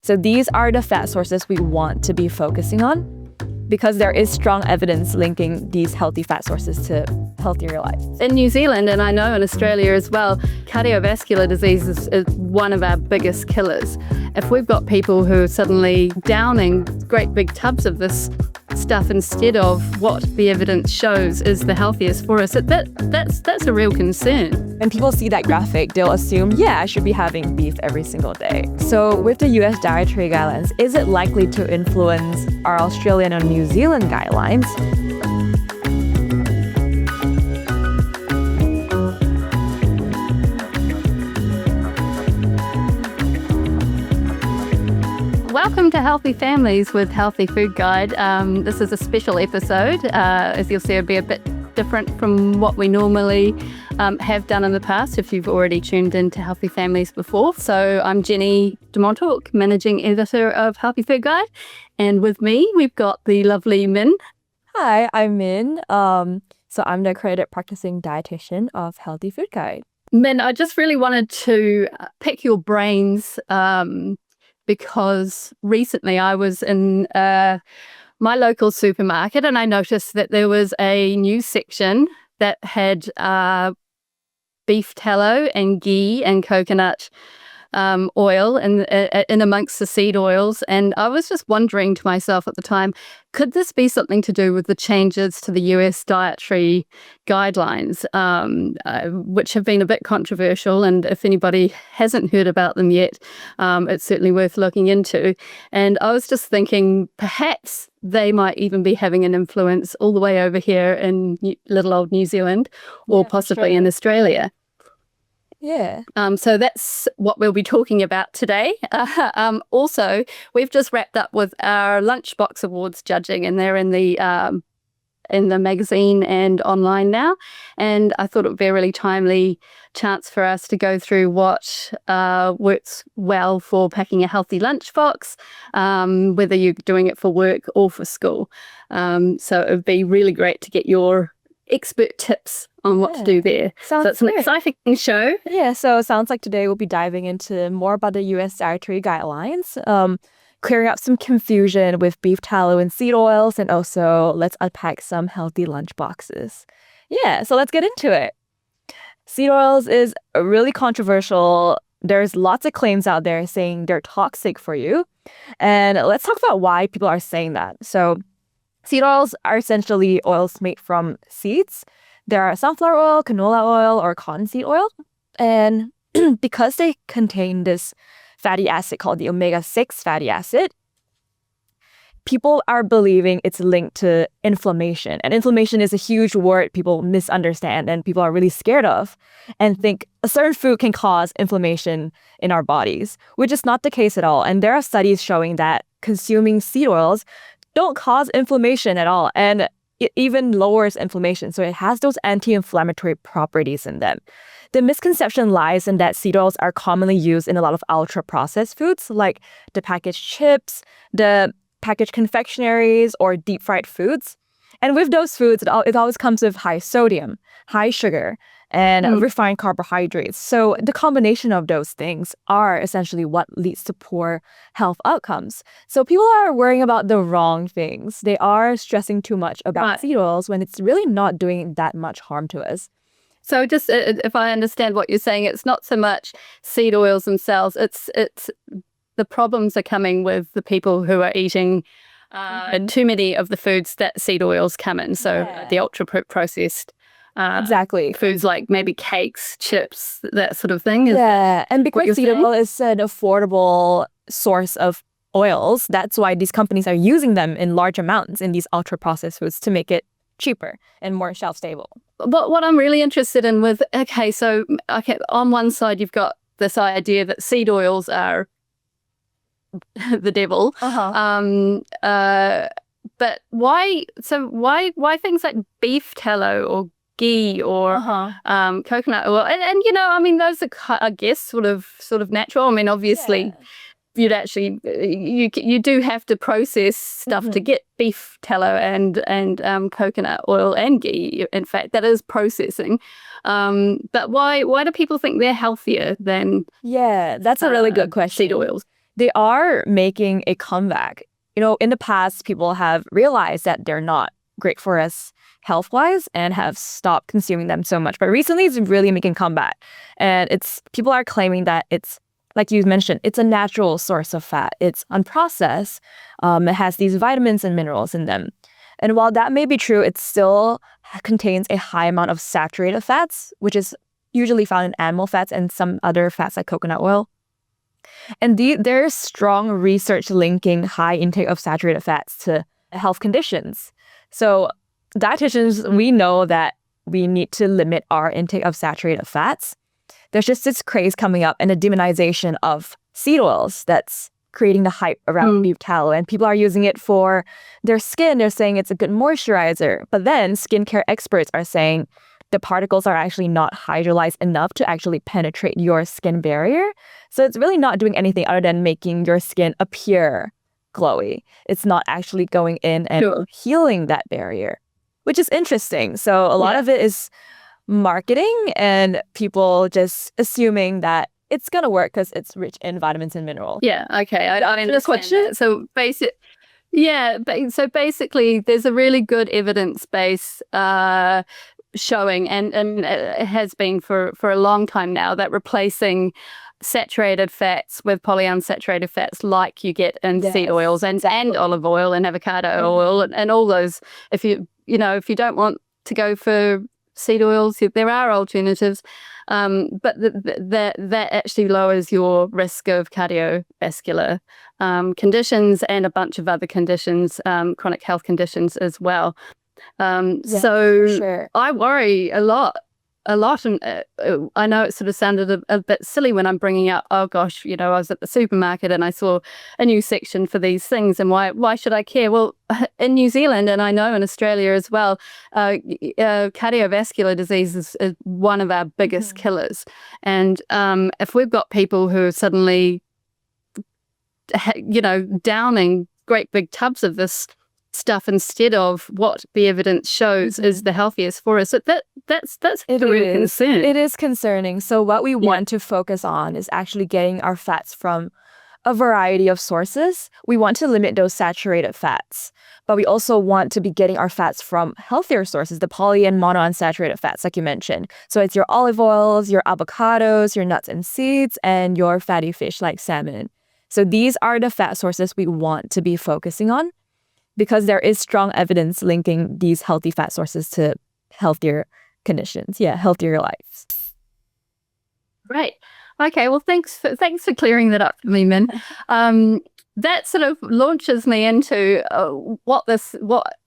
So these are the fat sources we want to be focusing on, because there is strong evidence linking these healthy fat sources to healthier lives. In New Zealand, and I know in Australia as well, cardiovascular disease is one of our biggest killers. If we've got people who are suddenly downing great big tubs of this stuff instead of what the evidence shows is the healthiest for us, that's a real concern. When people see that graphic, they'll assume, yeah, I should be having beef every single day. So with the US dietary guidelines, is it likely to influence our Australian and New Zealand guidelines? Welcome to Healthy Families with Healthy Food Guide. This is a special episode. As you'll see, it'll be a bit different from what we normally have done in the past if you've already tuned into Healthy Families before. So I'm Jenny de Montalk, Managing Editor of Healthy Food Guide. And with me, we've got the lovely Min. Hi, I'm Min. So I'm the accredited practicing dietitian of Healthy Food Guide. Min, I just really wanted to pick your brains because recently I was in my local supermarket and I noticed that there was a new section that had beef tallow and ghee and coconut oil in amongst the seed oils. And I was just wondering to myself at the time, could this be something to do with the changes to the US dietary guidelines, which have been a bit controversial? And if anybody hasn't heard about them yet, it's certainly worth looking into. And I was just thinking perhaps they might even be having an influence all the way over here in little old New Zealand or possibly in Australia. Yeah. So that's what we'll be talking about today. Also, we've just wrapped up with our lunchbox awards judging, and they're in the magazine and online now. And I thought it would be a really timely chance for us to go through what works well for packing a healthy lunchbox, whether you're doing it for work or for school. So it would be really great to get your expert tips on what to do there. So it's an exciting show. Yeah, so it sounds like today we'll be diving into more about the US dietary guidelines, clearing up some confusion with beef tallow and seed oils, and also let's unpack some healthy lunch boxes. Yeah, so let's get into it. Seed oils is really controversial. There's lots of claims out there saying they're toxic for you. And let's talk about why people are saying that. So seed oils are essentially oils made from seeds. There are sunflower oil, canola oil, or cottonseed oil. And because they contain this fatty acid called the omega-6 fatty acid, people are believing it's linked to inflammation. And inflammation is a huge word people misunderstand and people are really scared of and think a certain food can cause inflammation in our bodies, which is not the case at all. And there are studies showing that consuming seed oils don't cause inflammation at all, and it even lowers inflammation. So it has those anti-inflammatory properties in them. The misconception lies in that seed oils are commonly used in a lot of ultra-processed foods, like the packaged chips, the packaged confectionaries, or deep-fried foods. And with those foods, it always comes with high sodium, high sugar, and refined carbohydrates. So the combination of those things are essentially what leads to poor health outcomes. So people are worrying about the wrong things. They are stressing too much about seed oils when it's really not doing that much harm to us. So just if I understand what you're saying, it's not so much seed oils themselves. It's the problems are coming with the people who are eating too many of the foods that seed oils come in. So the ultra processed exactly foods like maybe cakes, chips, that sort of thing. And because seed oil is an affordable source of oils, that's why these companies are using them in large amounts in these ultra processed foods to make it cheaper and more shelf stable. But what I'm really interested in with, on one side you've got this idea that seed oils are the devil. But why things like beef tallow or ghee or coconut oil, and those are, I guess, sort of natural. I mean, obviously you'd actually you do have to process stuff to get beef tallow and coconut oil and ghee. In fact, that is processing. But why do people think they're healthier than that's a really good question. Seed oils? they are making a comeback. In the past, people have realized that they're not great for us health-wise and have stopped consuming them so much. But recently, it's really making comeback. And people are claiming that it's, like you mentioned, it's a natural source of fat. It's unprocessed. It has these vitamins and minerals in them. And while that may be true, it still contains a high amount of saturated fats, which is usually found in animal fats and some other fats like coconut oil. And there's strong research linking high intake of saturated fats to health conditions. So dietitians, we know that we need to limit our intake of saturated fats. There's just this craze coming up and a demonization of seed oils that's creating the hype around beef tallow. And people are using it for their skin. They're saying it's a good moisturizer. But then skincare experts are saying the particles are actually not hydrolyzed enough to actually penetrate your skin barrier. So it's really not doing anything other than making your skin appear glowy. It's not actually going in and healing that barrier, which is interesting. So a lot of it is marketing and people just assuming that it's going to work because it's rich in vitamins and minerals. Yeah, okay. I understand that. So basically there's a really good evidence base showing, and it has been for a long time now, that replacing saturated fats with polyunsaturated fats like you get in seed oils and olive oil and avocado oil and all those, if you don't want to go for seed oils, there are alternatives, but that actually lowers your risk of cardiovascular conditions and a bunch of other conditions, chronic health conditions as well. I worry a lot. And I know it sort of sounded a bit silly when I'm bringing up, oh gosh, I was at the supermarket and I saw a new section for these things, and why should I care? Well, in New Zealand, and I know in Australia as well, cardiovascular disease is one of our biggest killers. And if we've got people who are suddenly, downing great big tubs of this stuff instead of what the evidence shows is the healthiest for us, that's really concerning. It is concerning. So what we want to focus on is actually getting our fats from a variety of sources. We want to limit those saturated fats, but we also want to be getting our fats from healthier sources, the poly and monounsaturated fats, like you mentioned. So it's your olive oils, your avocados, your nuts and seeds, and your fatty fish like salmon. So these are the fat sources we want to be focusing on, because there is strong evidence linking these healthy fat sources to healthier conditions. Healthier lives. Right. Okay. Well, thanks for clearing that up for me, Min. That sort of launches me into what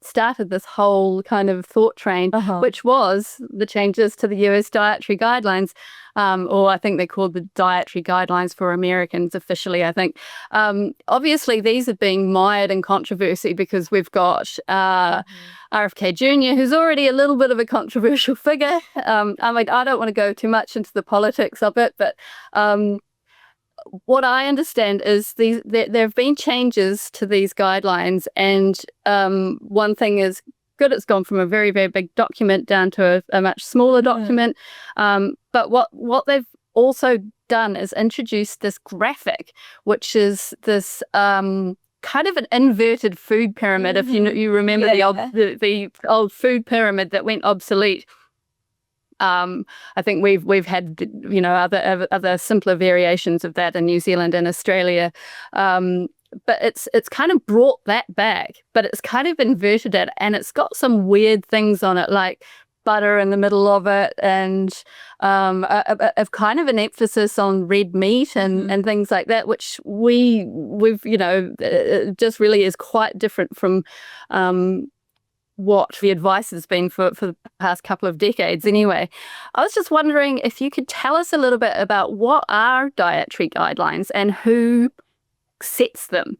started this whole kind of thought train, which was the changes to the US dietary guidelines, or I think they're called the dietary guidelines for Americans officially, I think. Obviously, these are being mired in controversy because we've got RFK Jr., who's already a little bit of a controversial figure. I don't want to go too much into the politics of it, but what I understand is there have been changes to these guidelines, and one thing is good, it's gone from a very, very big document down to a much smaller document. But what they've also done is introduced this graphic, which is this kind of an inverted food pyramid. If you remember the old food pyramid that went obsolete. I think we've had other simpler variations of that in New Zealand and Australia, but it's kind of brought that back, but it's kind of inverted it, and it's got some weird things on it like butter in the middle of it, and a kind of an emphasis on red meat and things like that, which we've just really is quite different from what the advice has been for the past couple of decades anyway. I was just wondering if you could tell us a little bit about what are dietary guidelines and who sets them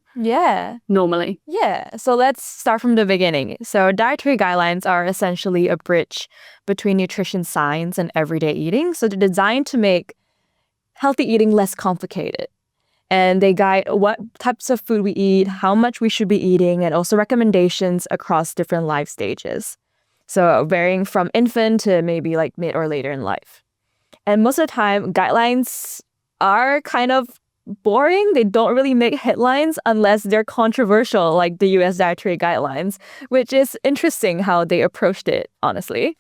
normally. So let's start from the beginning. So dietary guidelines are essentially a bridge between nutrition science and everyday eating. So they're designed to make healthy eating less complicated. And they guide what types of food we eat, how much we should be eating, and also recommendations across different life stages. So varying from infant to maybe like mid or later in life. And most of the time, guidelines are kind of boring. They don't really make headlines unless they're controversial, like the US dietary guidelines, which is interesting how they approached it, honestly.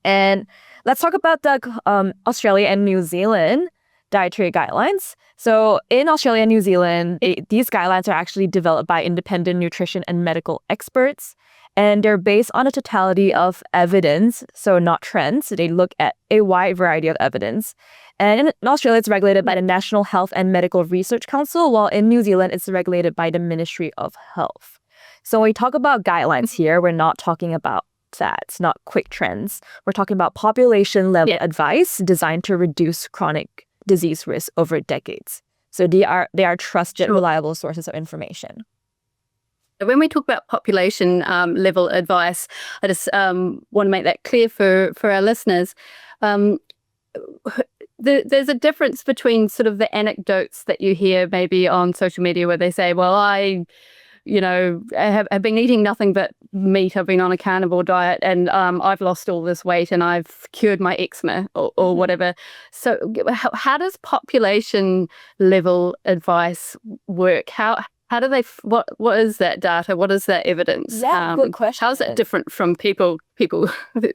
And let's talk about the Australia and New Zealand dietary guidelines. So in Australia and New Zealand, these guidelines are actually developed by independent nutrition and medical experts. And they're based on a totality of evidence, so not trends. They look at a wide variety of evidence. And in Australia, it's regulated by the National Health and Medical Research Council, while in New Zealand, it's regulated by the Ministry of Health. So when we talk about guidelines here, we're not talking about fads, not quick trends. We're talking about population-level advice designed to reduce chronic disease risk over decades. So they are trusted, reliable sources of information. When we talk about population level advice, I just want to make that clear for our listeners. There's a difference between sort of the anecdotes that you hear maybe on social media where they say, well, I have been eating nothing but meat. I've been on a carnivore diet and I've lost all this weight and I've cured my eczema or whatever. So how does population level advice work? How do they? What is that data? What is that evidence? Yeah, good question. How is it different from people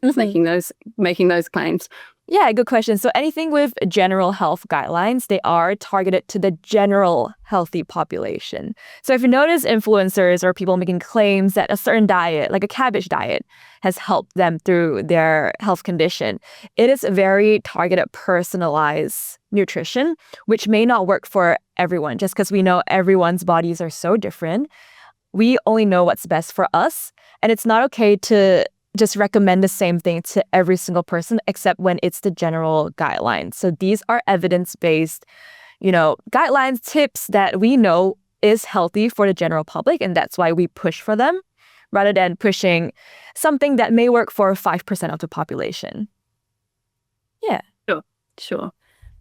making those claims? Yeah, good question. So anything with general health guidelines, they are targeted to the general healthy population. So if you notice influencers or people making claims that a certain diet, like a cabbage diet, has helped them through their health condition, it is very targeted, personalized nutrition, which may not work for everyone just because we know everyone's bodies are so different. We only know what's best for us, and it's not okay to just recommend the same thing to every single person except when it's the general guidelines. So these are evidence-based, guidelines, tips that we know is healthy for the general public, and that's why we push for them rather than pushing something that may work for 5% of the population. Yeah. Sure.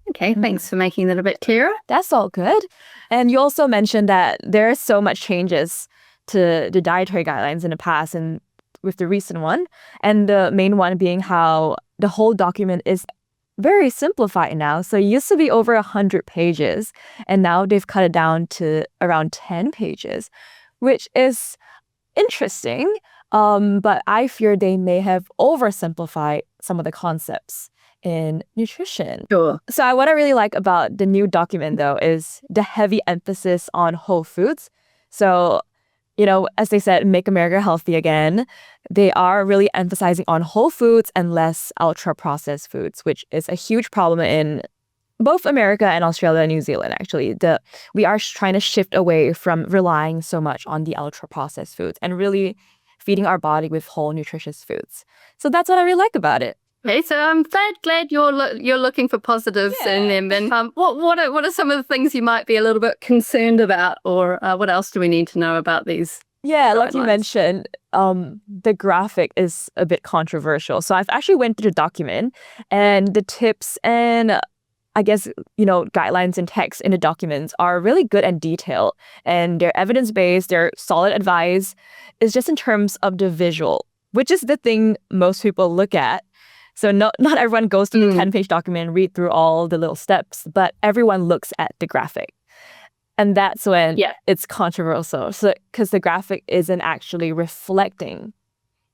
Okay, thanks for making that a bit clearer. That's all good. And you also mentioned that there are so much changes to the dietary guidelines in the past and with the recent one. And the main one being how the whole document is very simplified now. So it used to be over 100 pages, and now they've cut it down to around 10 pages, which is interesting. But I fear they may have oversimplified some of the concepts in nutrition. Sure. So what I really like about the new document, though, is the heavy emphasis on whole foods. So, as they said, make America healthy again. They are really emphasizing on whole foods and less ultra-processed foods, which is a huge problem in both America and Australia and New Zealand, actually. We are trying to shift away from relying so much on the ultra-processed foods and really feeding our body with whole, nutritious foods. So that's what I really like about it. Okay, so I'm glad you're looking for positives in them. And what are some of the things you might be a little bit concerned about, or what else do we need to know about these? Yeah, like you mentioned, the graphic is a bit controversial. So I've actually went through the document, and the tips and I guess, guidelines and text in the documents are really good and detailed, and they're evidence-based, they're solid advice. It's just in terms of the visual, which is the thing most people look at. So not everyone goes to the 10-page document and read through all the little steps, but everyone looks at the graphic. And that's when it's controversial. So because the graphic isn't actually reflecting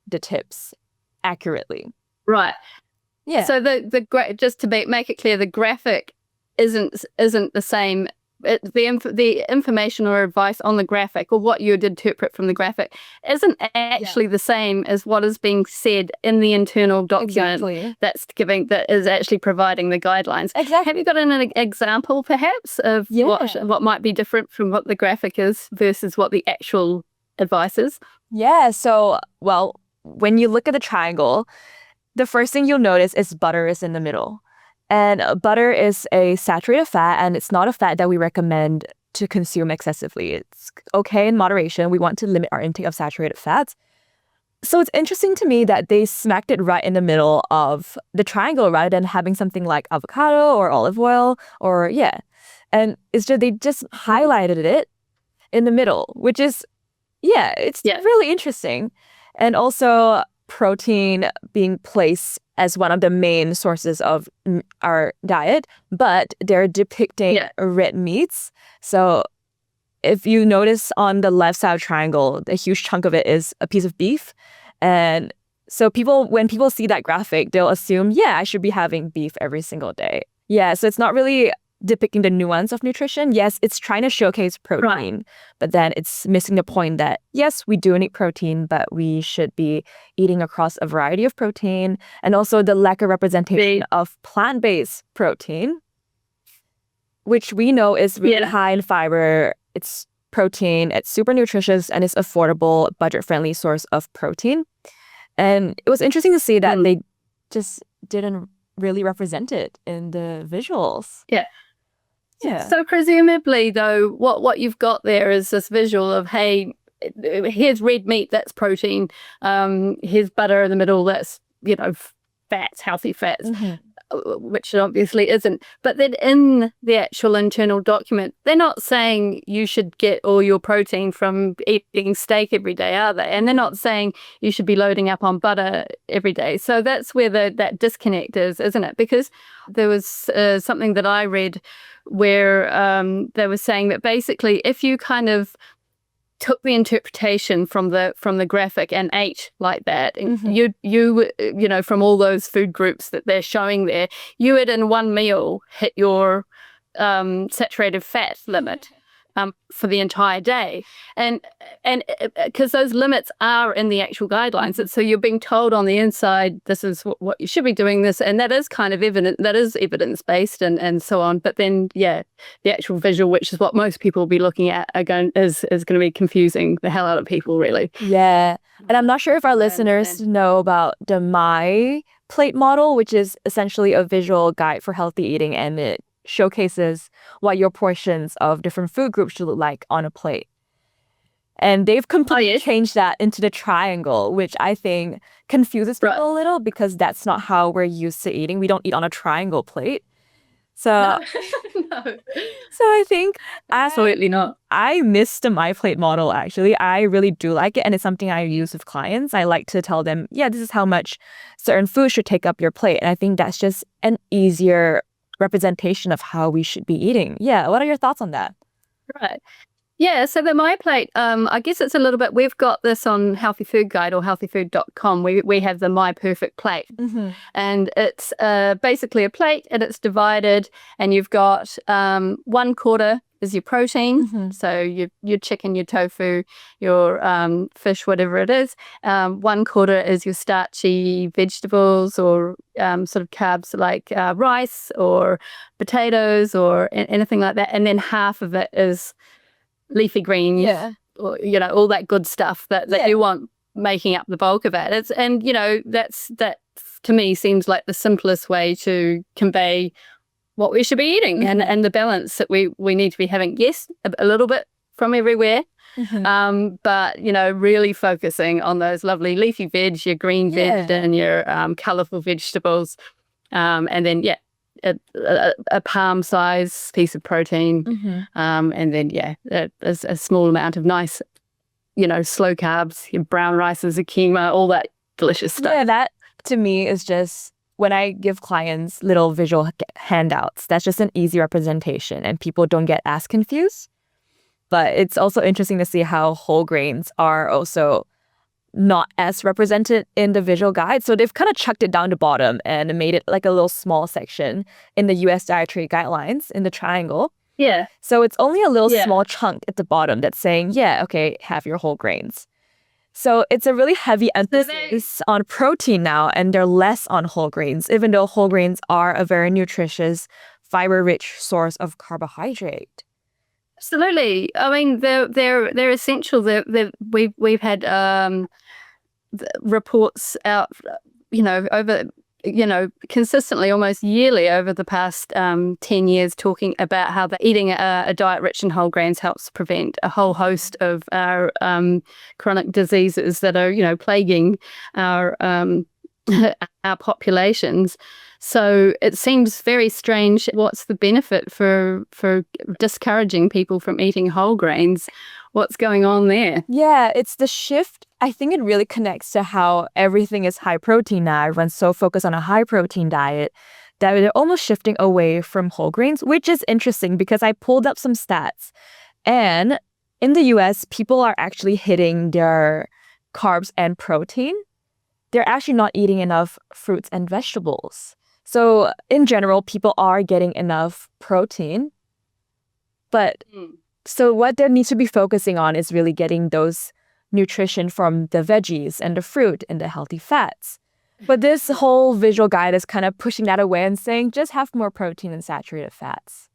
the tips accurately. Right. Yeah. So just to make it clear, the graphic isn't the same. The information or advice on the graphic, or what you'd interpret from the graphic, isn't actually the same as what is being said in the internal document that is actually providing the guidelines. Exactly. Have you got an example, perhaps, of what might be different from what the graphic is versus what the actual advice is? Yeah. So, when you look at the triangle, the first thing you'll notice is butter is in the middle. And butter is a saturated fat, and it's not a fat that we recommend to consume excessively. It's okay in moderation. We want to limit our intake of saturated fats. So it's interesting to me that they smacked it right in the middle of the triangle rather than having something like avocado or olive oil And it's just they just highlighted it in the middle, which is, it's really interesting. And also, protein being placed as one of the main sources of our diet, but they're depicting red meats. So if you notice on the left side triangle, a huge chunk of it is a piece of beef. And so when people see that graphic, they'll assume, yeah, I should be having beef every single day. Yeah, so it's not really depicting the nuance of nutrition. Yes, it's trying to showcase protein, but then it's missing the point that, yes, we do need protein, but we should be eating across a variety of protein, and also the lack of representation of plant-based protein, which we know is really high in fiber. It's protein, it's super nutritious, and it's affordable, budget-friendly source of protein. And it was interesting to see that they just didn't really represent it in the visuals. Yeah. So presumably, though, what you've got there is this visual of, hey, here's red meat, that's protein. Here's butter in the middle, that's, fats, healthy fats. Which it obviously isn't. But then in the actual internal document, they're not saying you should get all your protein from eating steak every day, are they? And they're not saying you should be loading up on butter every day. So that's where that disconnect is, isn't it? Because there was something that I read where they were saying that basically if you kind of took the interpretation from the graphic and ate like that, and you from all those food groups that they're showing there, you would in one meal hit your saturated fat limit for the entire day, and because those limits are in the actual guidelines, and so you're being told on the inside this is what you should be doing, this, and that is kind of evidence based and so on. But then the actual visual, which is what most people will be looking at, is going to be confusing the hell out of people, really. Yeah, and I'm not sure if our listeners know about the My Plate model, which is essentially a visual guide for healthy eating, and it showcases what your portions of different food groups should look like on a plate. And they've completely changed that into the triangle, which I think confuses people a little because that's not how we're used to eating. We don't eat on a triangle plate. So, No. So I think absolutely not. I miss the My Plate model, actually. I really do like it, and it's something I use with clients. I like to tell them, this is how much certain food should take up your plate. And I think that's just an easier representation of how we should be eating. Yeah, what are your thoughts on that? Right. Yeah, so the My Plate, I guess it's a little bit, we've got this on Healthy Food Guide or healthyfood.com. We have the My Perfect Plate. And it's basically a plate, and it's divided, and you've got 1/4 is your protein. So your chicken, your tofu, your fish, whatever it is. 1/4 is your starchy vegetables or sort of carbs like rice or potatoes or anything like that. And then half of it is leafy greens, or, all that good stuff that you want making up the bulk of it. That to me seems like the simplest way to convey what we should be eating and the balance that we need to be having. Yes, a little bit from everywhere, but really focusing on those lovely leafy veg, your green veg and your colourful vegetables, and then a palm size piece of protein, and then a small amount of nice slow carbs, your brown rices, a quinoa, all that delicious stuff. That to me is just, when I give clients little visual handouts, that's just an easy representation and people don't get as confused. But it's also interesting to see how whole grains are also not as represented in the visual guide. So they've kind of chucked it down the bottom and made it like a little small section in the US dietary guidelines in the triangle. Yeah. So it's only a little small chunk at the bottom that's saying, have your whole grains. So it's a really heavy emphasis on protein now, and they're less on whole grains, even though whole grains are a very nutritious, fiber-rich source of carbohydrate. Absolutely. I mean, they're essential. We've had reports out, over, consistently, almost yearly over the past 10 years, talking about how eating a diet rich in whole grains helps prevent a whole host of our chronic diseases that are, plaguing our our populations. So it seems very strange. What's the benefit for discouraging people from eating whole grains? What's going on there? Yeah, it's the shift I think it really connects to how everything is high protein now. Everyone's so focused on a high protein diet that they're almost shifting away from whole grains, which is interesting because I pulled up some stats. And in the US, people are actually hitting their carbs and protein. They're actually not eating enough fruits and vegetables. So in general, people are getting enough protein. But so what they need to be focusing on is really getting those nutrition from the veggies and the fruit and the healthy fats. But this whole visual guide is kind of pushing that away and saying just have more protein and saturated fats,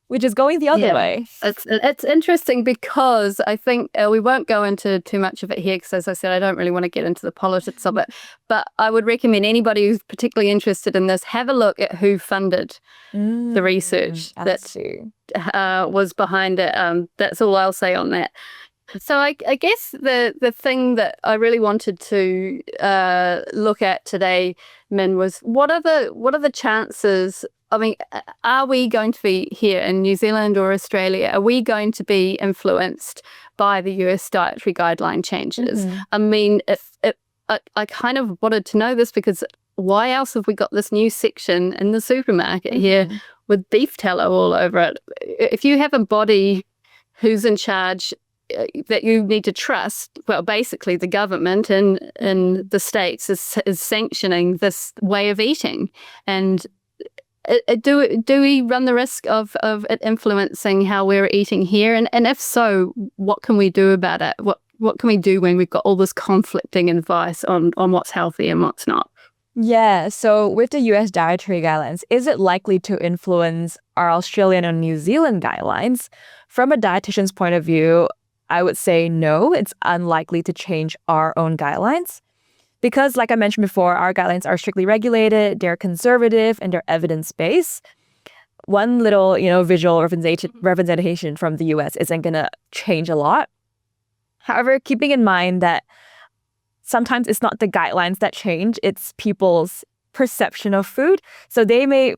which is going the other way. It's interesting because I think we won't go into too much of it here because, as I said, I don't really want to get into the politics of it. But I would recommend anybody who's particularly interested in this, have a look at who funded the research that was behind it. That's all I'll say on that. So I guess the thing that I really wanted to look at today, Min, was what are the chances? I mean, are we going to be here in New Zealand or Australia? Are we going to be influenced by the US dietary guideline changes? I mean, I kind of wanted to know this because why else have we got this new section in the supermarket here with beef tallow all over it? If you have a body who's in charge that you need to trust, well, basically the government in the States is sanctioning this way of eating. And do we run the risk of it influencing how we're eating here? And if so, what can we do about it? What can we do when we've got all this conflicting advice on what's healthy and what's not? Yeah, so with the US dietary guidelines, is it likely to influence our Australian and New Zealand guidelines? From a dietitian's point of view, I would say no, it's unlikely to change our own guidelines. Because like I mentioned before, our guidelines are strictly regulated, they're conservative, and they're evidence-based. One little, visual representation from the US isn't going to change a lot. However, keeping in mind that sometimes it's not the guidelines that change, it's people's perception of food. So they may,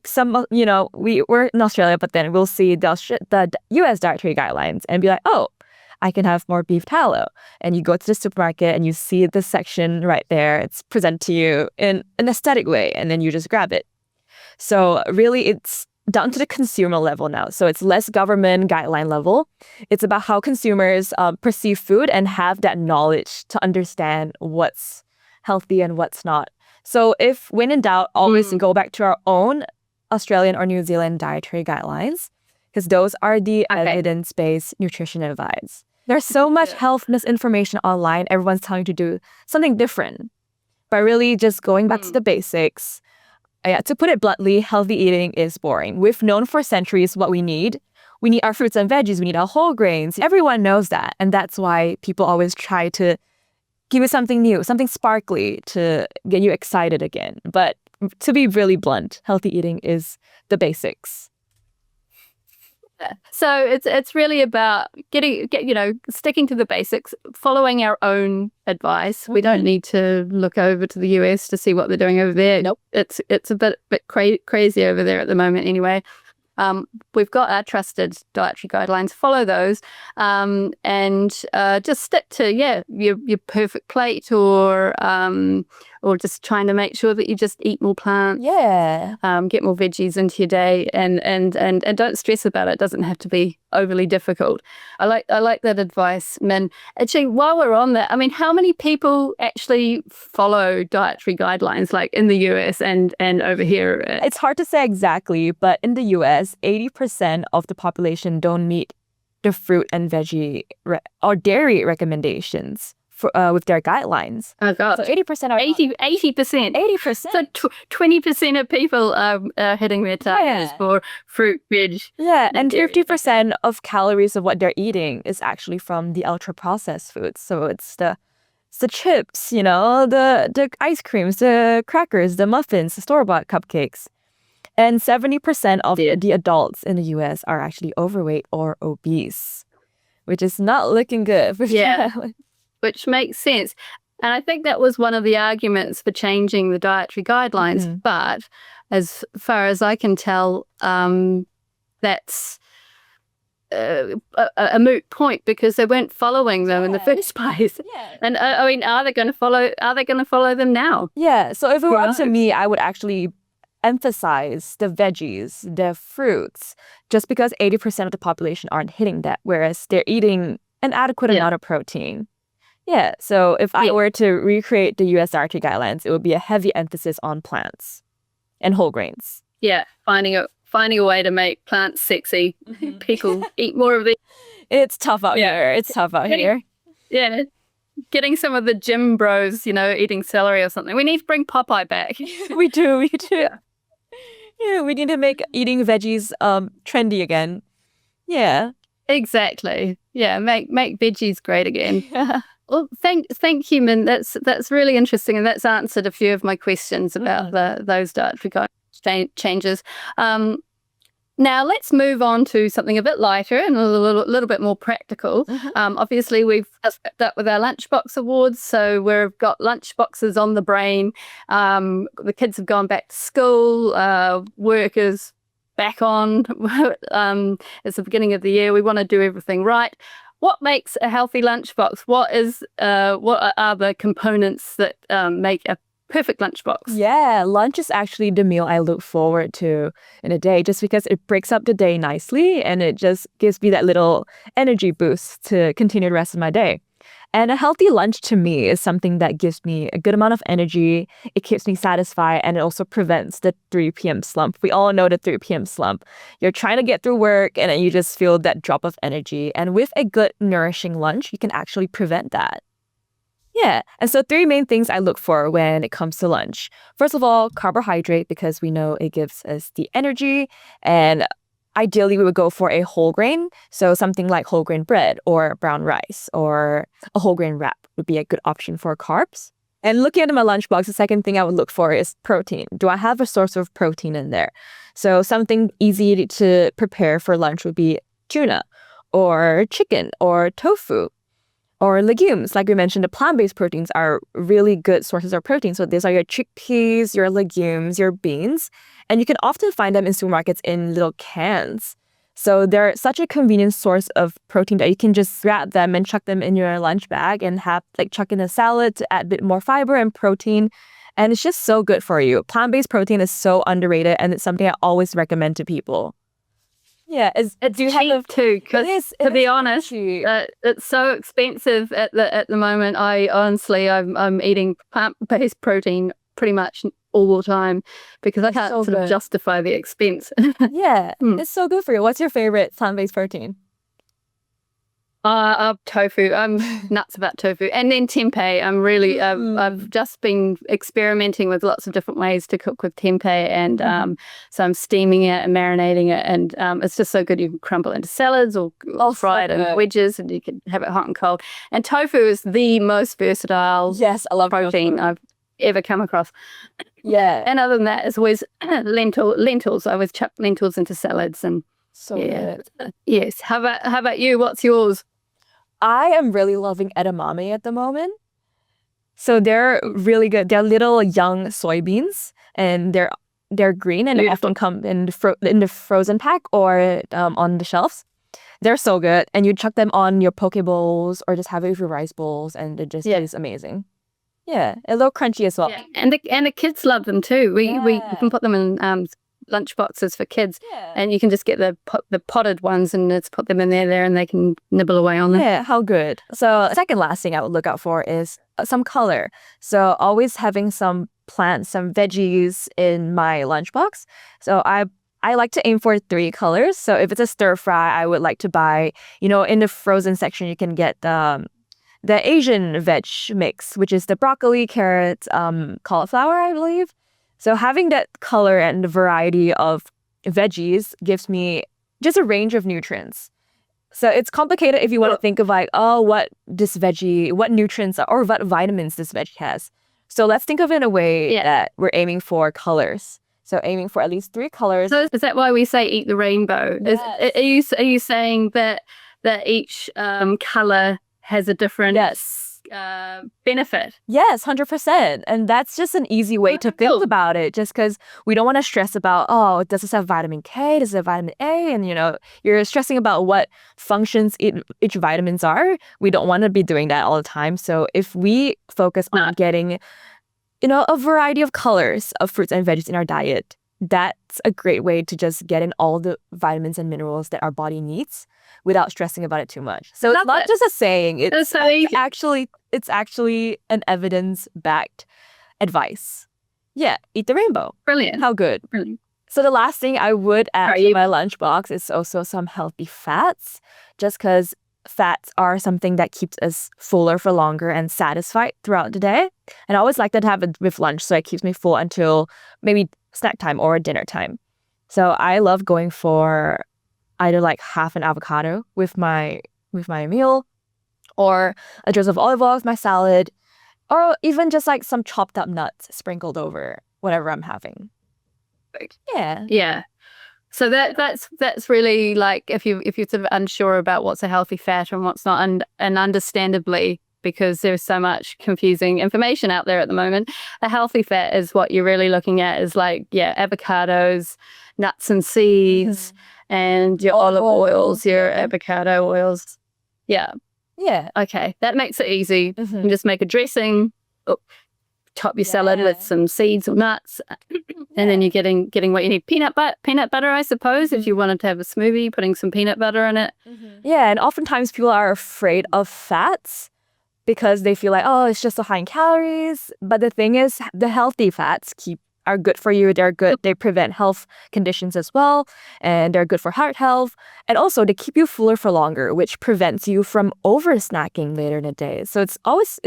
we're in Australia, but then we'll see the US dietary guidelines and be like, oh, I can have more beef tallow. And you go to the supermarket and you see the section right there. It's presented to you in an aesthetic way, and then you just grab it. So really, it's down to the consumer level now. So it's less government guideline level. It's about how consumers perceive food and have that knowledge to understand what's healthy and what's not. So if, when in doubt, always go back to our own Australian or New Zealand dietary guidelines, because those are the evidence-based nutrition advice. There's so much health misinformation online. Everyone's telling you to do something different. But really just going back to the basics, to put it bluntly, healthy eating is boring. We've known for centuries what we need. We need our fruits and veggies. We need our whole grains. Everyone knows that. And that's why people always try to give you something new, something sparkly to get you excited again. But to be really blunt, healthy eating is the basics. So it's really about sticking to the basics, following our own advice. We don't need to look over to the US to see what they're doing over there. Nope. It's a bit crazy over there at the moment anyway. We've got our trusted dietary guidelines. Follow those, and just stick to your perfect plate, or just trying to make sure that you just eat more plants. Yeah. Get more veggies into your day, and don't stress about it. It doesn't have to be overly difficult. I like that advice, Min. Actually, while we're on that, I mean, how many people actually follow dietary guidelines, like in the US and over here? It's hard to say exactly, but in the US, 80% of the population don't meet the fruit and veggie or dairy recommendations with their guidelines. Oh, God. So 80% are 80%. 80%. So 20% of people are hitting their targets for fruit, veg. Yeah, and 50% of calories of what they're eating is actually from the ultra-processed foods. So it's the chips, the ice creams, the crackers, the muffins, the store-bought cupcakes. And 70% of the adults in the US are actually overweight or obese, which is not looking good for families. Which makes sense. And I think that was one of the arguments for changing the dietary guidelines. But as far as I can tell, that's a moot point because they weren't following them in the first place. Yeah. And I mean, are they going to follow them now? Yeah. So if it were up to Right. me, I would actually emphasize the veggies, the fruits, just because 80% of the population aren't hitting that, whereas they're eating an adequate amount of protein. Yeah. So if I were to recreate the US dietary guidelines, it would be a heavy emphasis on plants and whole grains. Yeah, finding a way to make plants sexy. People eat more of these. It's tough out here. It's tough out here. Yeah. Getting some of the gym bros, eating celery or something. We need to bring Popeye back. We do. Yeah, we need to make eating veggies trendy again. Yeah. Exactly. Yeah, make veggies great again. Well, thank you, Min. That's really interesting, and that's answered a few of my questions about those dietary changes. Now let's move on to something a bit lighter and a little bit more practical. Obviously, we've just wrapped up with our lunchbox awards, so we've got lunchboxes on the brain. The kids have gone back to school. Work is back on. It's the beginning of the year. We want to do everything right. What makes a healthy lunchbox? What are the components that make a perfect lunchbox? Yeah, lunch is actually the meal I look forward to in a day just because it breaks up the day nicely and it just gives me that little energy boost to continue the rest of my day. And a healthy lunch to me is something that gives me a good amount of energy, it keeps me satisfied, and it also prevents the 3 p.m. slump. We all know the 3 p.m. slump. You're trying to get through work and then you just feel that drop of energy. And with a good, nourishing lunch, you can actually prevent that. Yeah, and so 3 main things I look for when it comes to lunch. First of all, carbohydrate, because we know it gives us the energy, and ideally we would go for a whole grain, so something like whole grain bread or brown rice or a whole grain wrap would be a good option for carbs. And looking at my lunchbox, the second thing I would look for is protein. Do I have a source of protein in there? So something easy to prepare for lunch would be tuna or chicken or tofu. Or legumes. Like we mentioned, the plant-based proteins are really good sources of protein. So these are your chickpeas, your legumes, your beans. And you can often find them in supermarkets in little cans. So they're such a convenient source of protein that you can just grab them and chuck them in your lunch bag and have chuck in a salad to add a bit more fiber and protein. And it's just so good for you. Plant-based protein is so underrated, and it's something I always recommend to people. Yeah, it's cheap too. Because to be honest, it's so expensive at the moment. I'm eating plant-based protein pretty much all the time because I can't sort of justify the expense. Yeah, it's so good for you. What's your favorite plant-based protein? Tofu. I'm nuts about tofu. And then tempeh. I'm really, I've just been experimenting with lots of different ways to cook with tempeh. And so I'm steaming it and marinating it. And it's just so good. You can crumble it into salads or fry it in wedges, and you can have it hot and cold. And tofu is the most versatile I love protein tofu. I've ever come across. Yeah. And other than that, it's always lentils. I always chuck lentils into salads. And so good. Yes. How about you? What's yours? I am really loving edamame at the moment. So they're really good. They're little young soybeans, and they're green, and they often come in the frozen pack or on the shelves. They're so good, and you chuck them on your poke bowls or just have it with your rice bowls, and it just tastes amazing. Yeah, a little crunchy as well. Yeah. And the kids love them too. We can put them in lunch boxes for kids, and you can just get the potted ones and just put them in there and they can nibble away on them. Yeah, how good. So second last thing I would look out for is some color. So always having some plants, some veggies in my lunchbox. So I like to aim for 3 colors. So if it's a stir fry, I would like to buy, in the frozen section you can get the Asian veg mix, which is the broccoli, carrots, cauliflower, I believe. So having that color and the variety of veggies gives me just a range of nutrients. So it's complicated if you want to think of what nutrients or what vitamins this veggie has. So let's think of it in a way that we're aiming for colors. So aiming for at least 3 colors. So is that why we say eat the rainbow? Yes. Are you saying that each color has a different benefit. Yes, 100%. And that's just an easy way to think about it, just because we don't want to stress about, oh, does this have vitamin K? Does it have vitamin A? And, you're stressing about what functions each vitamins are. We don't want to be doing that all the time. So if we focus on getting, a variety of colors of fruits and veggies in our diet, that's a great way to just get in all the vitamins and minerals that our body needs without stressing about it too much. So it's not just a saying. It's actually an evidence-backed advice. Yeah, eat the rainbow. Brilliant. How good. Brilliant. So the last thing I would add to my lunchbox is also some healthy fats, just because fats are something that keeps us fuller for longer and satisfied throughout the day. And I always like to have it with lunch, so it keeps me full until maybe snack time or dinner time. So I love going for either like half an avocado with my meal, or a drizzle of olive oil with my salad, or even just like some chopped up nuts sprinkled over whatever I'm having. Yeah. So that's really like if you're sort of unsure about what's a healthy fat and what's not, and understandably, because there's so much confusing information out there at the moment, a healthy fat is what you're really looking at is like, avocados, nuts and seeds, and your olive oils, your avocado oils. Yeah. Okay, that makes it easy. You can just make a dressing, top your salad with some seeds or nuts, and then you're getting what you need. Peanut butter, I suppose, if you wanted to have a smoothie, putting some peanut butter in it. Yeah, and oftentimes people are afraid of fats because they feel like, oh, it's just so high in calories. But the thing is, the healthy fats are good for you. They're good. They prevent health conditions as well, and they're good for heart health. And also, they keep you fuller for longer, which prevents you from over snacking later in the day. So it's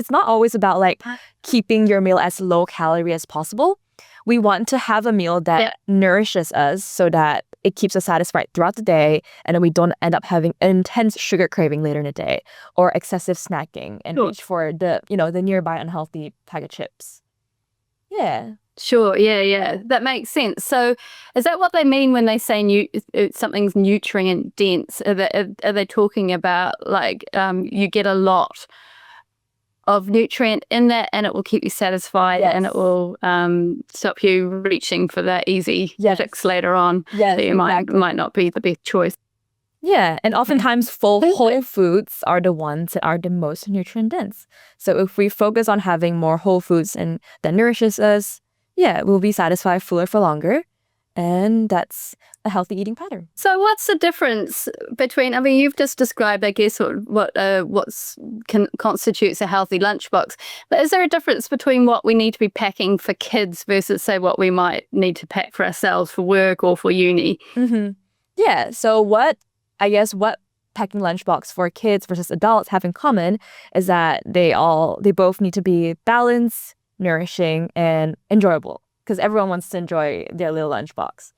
not always about like keeping your meal as low calorie as possible. We want to have a meal that nourishes us so that it keeps us satisfied throughout the day, and then we don't end up having an intense sugar craving later in the day or excessive snacking and reach for the nearby unhealthy bag of chips. Yeah. Sure. Yeah. That makes sense. So is that what they mean when they say something's nutrient dense? Are they talking about like you get a lot of nutrient in that and it will keep you satisfied and it will stop you reaching for that easy fix later on that you might not be the best choice? Yeah, and oftentimes whole foods are the ones that are the most nutrient dense. So if we focus on having more whole foods and that nourishes us, we'll be satisfied fuller for longer. And that's a healthy eating pattern. So what's the difference between, I mean, you've just described, I guess, what constitutes a healthy lunchbox. But is there a difference between what we need to be packing for kids versus, say, what we might need to pack for ourselves for work or for uni? Yeah, so what packing lunchbox for kids versus adults have in common is that they both need to be balanced, nourishing, and enjoyable, because everyone wants to enjoy their little lunchbox.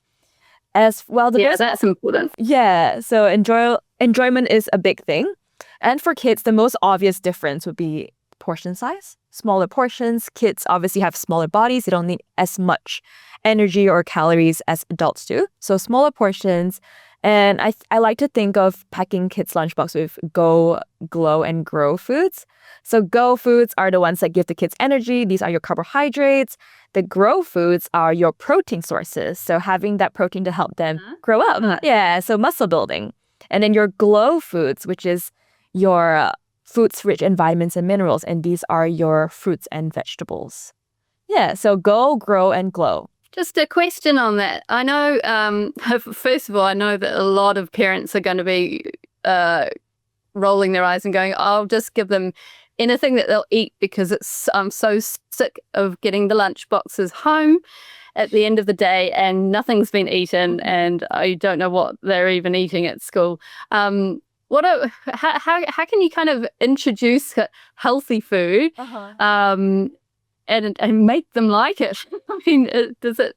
As well, that's important. Yeah, so enjoyment is a big thing. And for kids, the most obvious difference would be portion size. Smaller portions. Kids obviously have smaller bodies. They don't need as much energy or calories as adults do. So smaller portions. And I like to think of packing kids' lunchbox with Go, Glow, and Grow foods. So Go foods are the ones that give the kids energy. These are your carbohydrates. The Grow foods are your protein sources. So having that protein to help them grow up. Yeah, so muscle building. And then your Glow foods, which is your foods rich in vitamins and minerals. And these are your fruits and vegetables. Yeah, so Go, Grow, and Glow. Just a question on that. I know, first of all, I know that a lot of parents are going to be rolling their eyes and going, I'll just give them anything that they'll eat because I'm so sick of getting the lunch boxes home at the end of the day and nothing's been eaten and I don't know what they're even eating at school. How can you kind of introduce healthy food and make them like it? I mean, does it,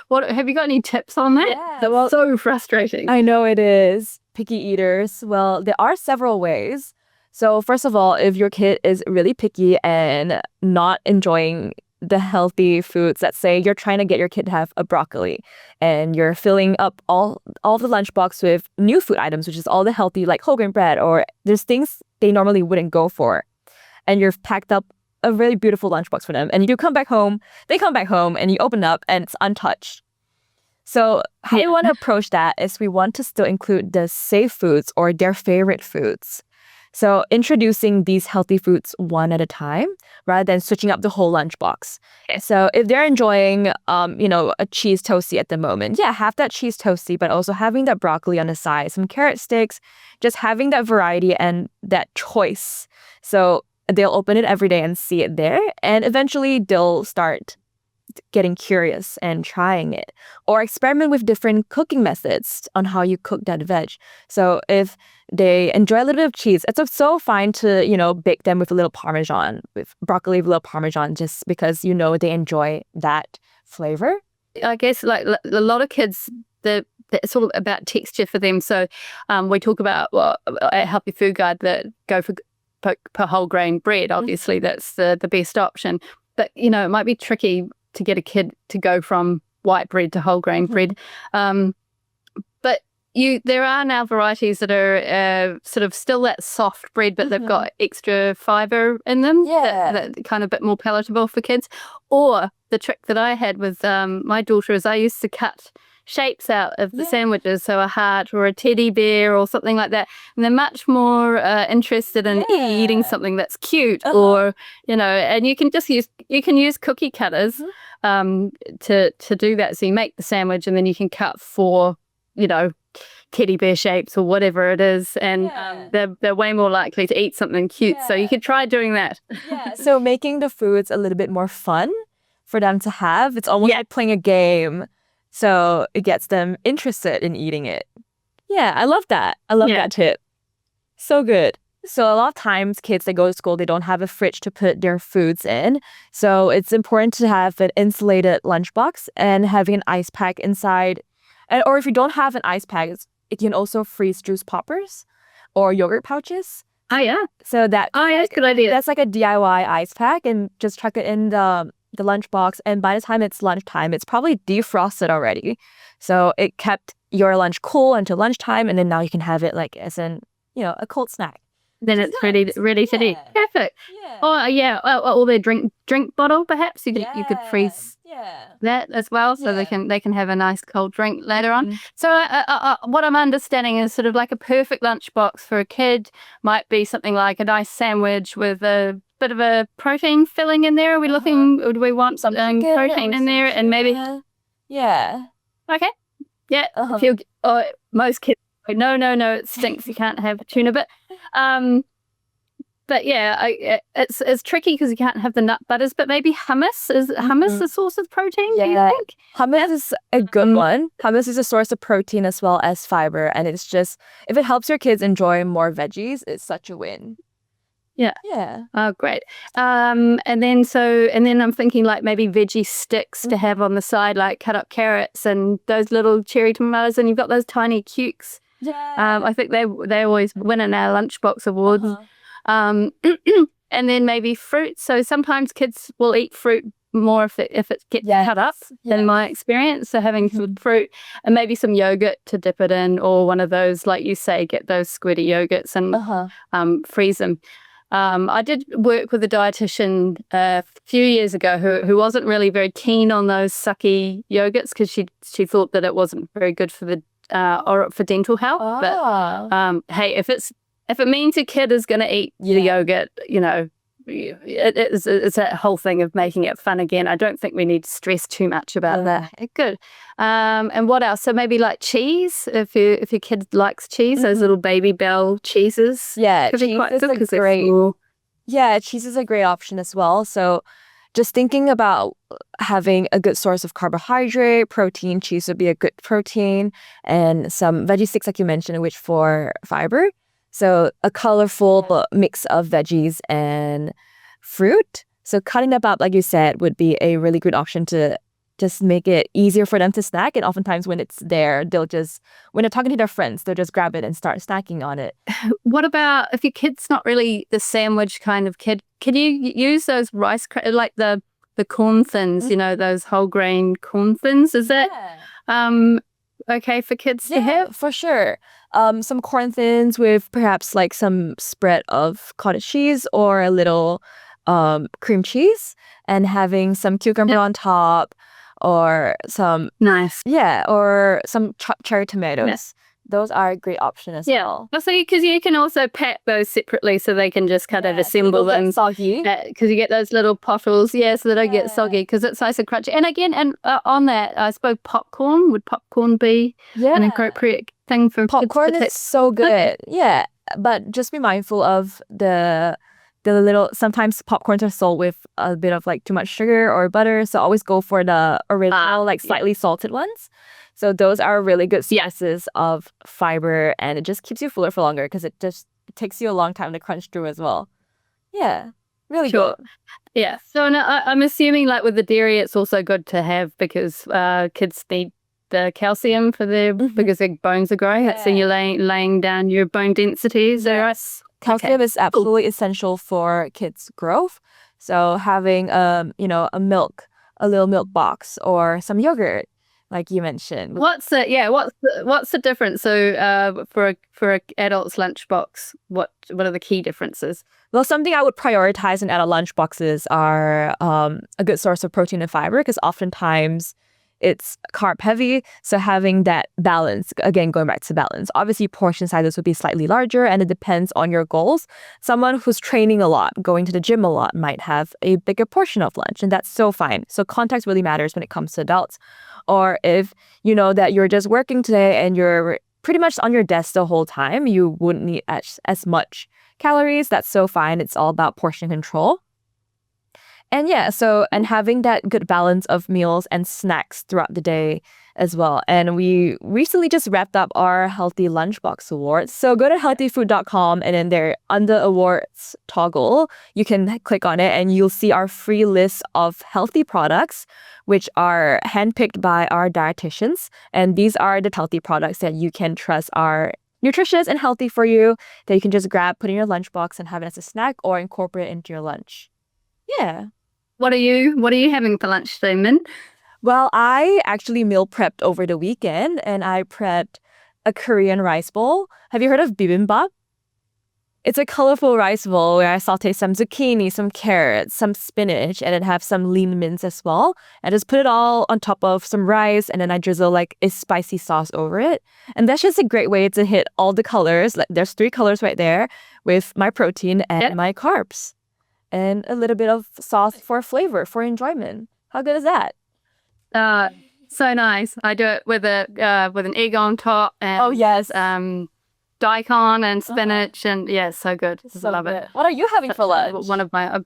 what have you got any tips on that? Yeah. That's so frustrating. I know it is. Picky eaters. Well, there are several ways. So first of all, if your kid is really picky and not enjoying the healthy foods, let's say you're trying to get your kid to have a broccoli and you're filling up all the lunchbox with new food items, which is all the healthy like whole grain bread, or there's things they normally wouldn't go for. and you've packed up a really beautiful lunchbox for them. And you come back home, they come back home, and you open up and it's untouched. So how we want to approach that is we want to still include the safe foods or their favorite foods. So introducing these healthy foods one at a time rather than switching up the whole lunchbox. So if they're enjoying, a cheese toastie at the moment, have that cheese toastie, but also having that broccoli on the side, some carrot sticks, just having that variety and that choice. So they'll open it every day and see it there, and eventually they'll start getting curious and trying it, or experiment with different cooking methods on how you cook that veg. So if they enjoy a little bit of cheese, it's so fine to, bake them with a little Parmesan, with broccoli with a little Parmesan, just because they enjoy that flavor. I guess like a lot of kids, it's all about texture for them. So we talk about a healthy food guide that go for whole grain bread. Obviously, that's the best option. But, it might be tricky to get a kid to go from white bread to whole grain bread. But there are now varieties that are sort of still that soft bread, but they've got extra fiber in them. That kind of a bit more palatable for kids. Or the trick that I had with my daughter is I used to cut shapes out of the sandwiches, so a heart or a teddy bear or something like that, and they're much more interested in eating something that's cute, or and you can use cookie cutters to do that. So you make the sandwich and then you can cut 4 teddy bear shapes or whatever it is, and they're way more likely to eat something cute. So you could try doing that. So making the foods a little bit more fun for them to have. It's almost like playing a game. So it gets them interested in eating it. Yeah, I love that. I love that tip. So good. So a lot of times kids, they go to school, they don't have a fridge to put their foods in. So it's important to have an insulated lunchbox and having an ice pack inside. Or if you don't have an ice pack, it can also freeze juice poppers or yogurt pouches. Oh, yeah. So that's a good idea. That's like a DIY ice pack, and just chuck it in the lunchbox, and by the time it's lunchtime, it's probably defrosted already. So it kept your lunch cool until lunchtime, and then now you can have it like as a cold snack. Then it's ready to eat. Perfect. Or their drink bottle, perhaps you could freeze that as well, so they can have a nice cold drink later on. So what I'm understanding is sort of like a perfect lunchbox for a kid might be something like a nice sandwich with a bit of a protein filling in there. Are we looking? Do we want something protein in there, and maybe? Okay. Yeah. Most kids. No, it stinks. You can't have tuna. But it's tricky because you can't have the nut butters. But maybe hummus is a source of protein. Do you think? Hummus is a good one. Hummus is a source of protein as well as fiber, and it's just, if it helps your kids enjoy more veggies, it's such a win. Yeah. Oh, great. And then I'm thinking like maybe veggie sticks to have on the side, like cut up carrots and those little cherry tomatoes, and you've got those tiny cukes. I think they always win in our lunchbox awards. And then maybe fruit. So sometimes kids will eat fruit more if it gets cut up, in my experience. So having some fruit and maybe some yogurt to dip it in, or one of those, like you say, get those squiddy yogurts and freeze them. I did work with a dietitian a few years ago who wasn't really very keen on those sucky yogurts because she thought that it wasn't very good for the or for dental health. But hey, if it means a kid is going to eat the yogurt, it's that whole thing of making it fun again. I don't think we need to stress too much about that. Good. And what else? So maybe like cheese, if your kid likes cheese, those little Baby Bell cheeses. Yeah, cheese is a great option as well. So just thinking about having a good source of carbohydrate, protein, cheese would be a good protein, and some veggie sticks like you mentioned, which for fiber. So a colorful mix of veggies and fruit. So cutting them up, like you said, would be a really good option to just make it easier for them to snack. And oftentimes when it's there, when they're talking to their friends, they'll just grab it and start snacking on it. What about if your kid's not really the sandwich kind of kid? Can you use those rice, like the corn thins, those whole grain corn thins? Is that okay for kids to have? For sure. some corn thins with perhaps like some spread of cottage cheese or a little cream cheese, and having some cucumber on top, or some Nice. or some chopped cherry tomatoes. Those are a great option as well. Also, because you can also pack those separately so they can just kind of assemble them. Soggy. Because you get those little pottles, so they don't get soggy, because it's nice and crunchy. And again, on that, I suppose popcorn, would popcorn be an appropriate thing for popcorn? Kids is so good. But just be mindful of the little, sometimes popcorns are sold with a bit of like too much sugar or butter, so always go for the original slightly salted ones. So those are really good sources of fiber, and it just keeps you fuller for longer because it takes you a long time to crunch through as well. Really good. So I'm assuming like with the dairy, it's also good to have, because kids need the calcium for their because their bones are growing. So you're laying down your bone density. Is that right? Calcium is absolutely essential for kids' growth. So having a little milk box or some yogurt, like you mentioned. What's the difference? So for a adult's lunchbox, what are the key differences? Well, something I would prioritize in adult lunchboxes are a good source of protein and fiber, because oftentimes it's carb heavy. So having that balance, again, going back to balance, obviously portion sizes would be slightly larger, and it depends on your goals. Someone who's training a lot, going to the gym a lot, might have a bigger portion of lunch, and that's so fine. So context really matters when it comes to adults. Or if you know that you're just working today and you're pretty much on your desk the whole time, you wouldn't need as much calories. That's so fine. It's all about portion control. And and having that good balance of meals and snacks throughout the day as well. And we recently just wrapped up our Healthy Lunchbox Awards. So go to healthyfood.com, and then there, under awards toggle, you can click on it and you'll see our free list of healthy products, which are handpicked by our dietitians. And these are the healthy products that you can trust are nutritious and healthy for you, that you can just grab, put in your lunchbox, and have it as a snack or incorporate it into your lunch. What are you having for lunch today, Min? Well, I actually meal prepped over the weekend, and I prepped a Korean rice bowl. Have you heard of bibimbap? It's a colorful rice bowl where I saute some zucchini, some carrots, some spinach, and then have some lean mince as well. And just put it all on top of some rice, and then I drizzle like a spicy sauce over it. And that's just a great way to hit all the colors. Like, there's 3 colors right there with my protein and my carbs. And a little bit of sauce for flavor, for enjoyment. How good is that? So nice. I do it with an egg on top, and daikon and spinach, and so good. So love good. it. What are you having for lunch? One of my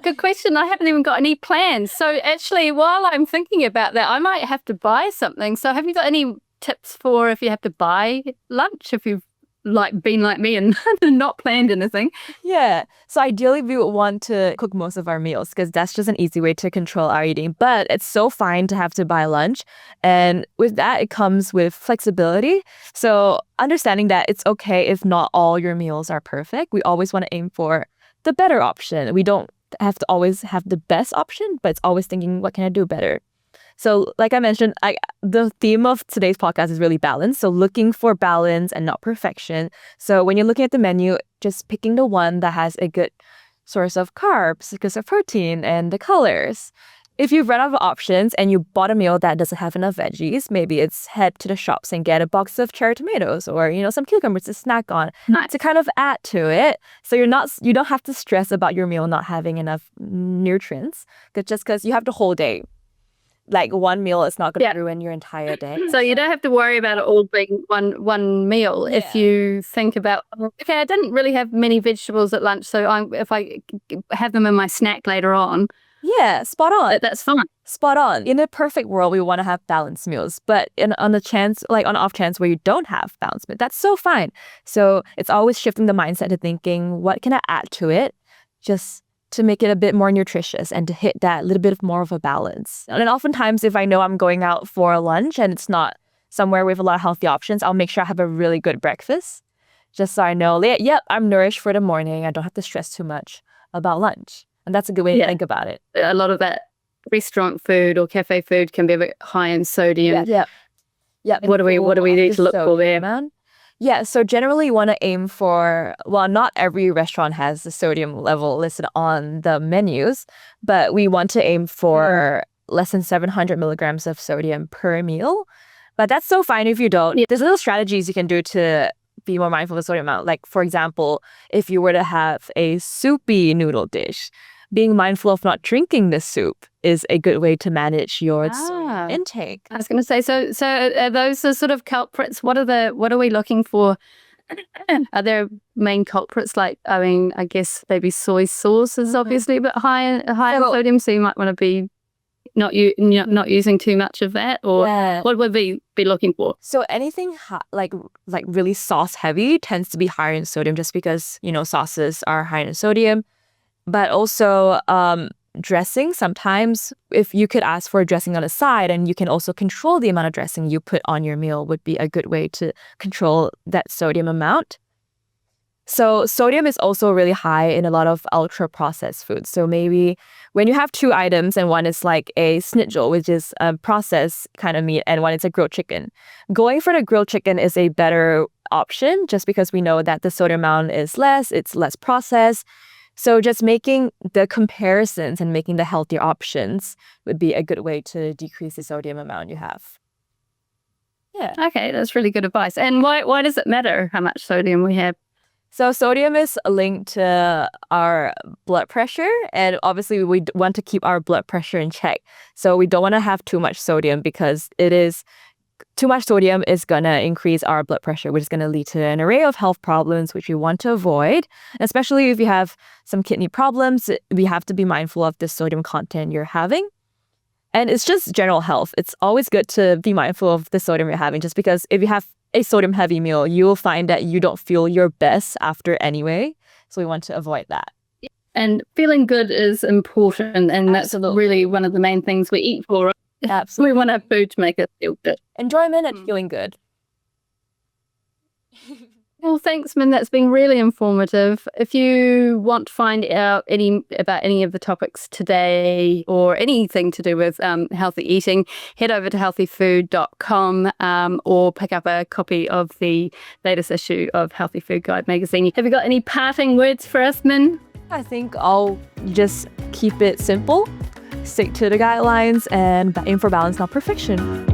good question. I haven't even got any plans. So actually, while I'm thinking about that, I might have to buy something. So have you got any tips for if you have to buy lunch, if you've been like me and not planned anything? So ideally we would want to cook most of our meals, because that's just an easy way to control our eating. But it's so fine to have to buy lunch, and with that it comes with flexibility. So understanding that it's okay if not all your meals are perfect. We always want to aim for the better option. We don't have to always have the best option, but it's always thinking, what can I do better? So like I mentioned, the theme of today's podcast is really balance. So looking for balance and not perfection. So when you're looking at the menu, just picking the one that has a good source of carbs, because of protein, and the colors. If you've run out of options and you bought a meal that doesn't have enough veggies, maybe it's head to the shops and get a box of cherry tomatoes, or some cucumbers to snack on, to kind of add to it. So you don't have to stress about your meal not having enough nutrients, just because you have the whole day. Like, one meal is not going to ruin your entire day. So you don't have to worry about it all being one meal. If you think about, okay, I didn't really have many vegetables at lunch, so if I have them in my snack later on. Spot on. That's fine. Spot on. In a perfect world, we want to have balanced meals. But on the off chance where you don't have balanced meals, that's so fine. So it's always shifting the mindset to thinking, what can I add to it? Just to make it a bit more nutritious and to hit that little bit of more of a balance. And then oftentimes, if I know I'm going out for lunch and it's not somewhere with a lot of healthy options, I'll make sure I have a really good breakfast, just so I know, I'm nourished for the morning. I don't have to stress too much about lunch. And that's a good way to think about it. A lot of that restaurant food or cafe food can be a bit high in sodium. Yeah. What do we need to look for there? Amount. Yeah, so generally you want to aim for, well, not every restaurant has the sodium level listed on the menus, but we want to aim for less than 700 milligrams of sodium per meal. But that's so fine if you don't. Yeah. There's little strategies you can do to be more mindful of the sodium amount. Like, for example, if you were to have a soupy noodle dish, being mindful of not drinking the soup is a good way to manage your sodium intake. I was going to say, so are those the sort of culprits? What are we looking for? Are there main culprits? Like, I mean, I guess maybe soy sauce is obviously a bit high in sodium, so you might want to be not using too much of that. Or what would we be looking for? So anything like really sauce heavy tends to be higher in sodium, just because sauces are high in sodium. But also dressing, sometimes if you could ask for a dressing on the side, and you can also control the amount of dressing you put on your meal, would be a good way to control that sodium amount. So sodium is also really high in a lot of ultra-processed foods. So maybe when you have two items and one is like a schnitzel, which is a processed kind of meat, and one is a grilled chicken, going for the grilled chicken is a better option just because we know that the sodium amount is less, it's less processed. So just making the comparisons and making the healthier options would be a good way to decrease the sodium amount you have. Yeah. Okay, that's really good advice. And why does it matter how much sodium we have? So sodium is linked to our blood pressure, and obviously we want to keep our blood pressure in check. So we don't want to have too much sodium, because too much sodium is going to increase our blood pressure, which is going to lead to an array of health problems, which we want to avoid. Especially if you have some kidney problems, we have to be mindful of the sodium content you're having. And it's just general health. It's always good to be mindful of the sodium you're having, just because if you have a sodium heavy meal, you will find that you don't feel your best after anyway. So we want to avoid that. And feeling good is important, and that's really one of the main things we eat for. Absolutely. We want our food to make us feel good. Enjoyment and feeling good. Well, thanks, Min. That's been really informative. If you want to find out about any of the topics today, or anything to do with healthy eating, head over to healthyfood.com or pick up a copy of the latest issue of Healthy Food Guide magazine. Have you got any parting words for us, Min? I think I'll just keep it simple, stick to the guidelines, and aim for balance, not perfection.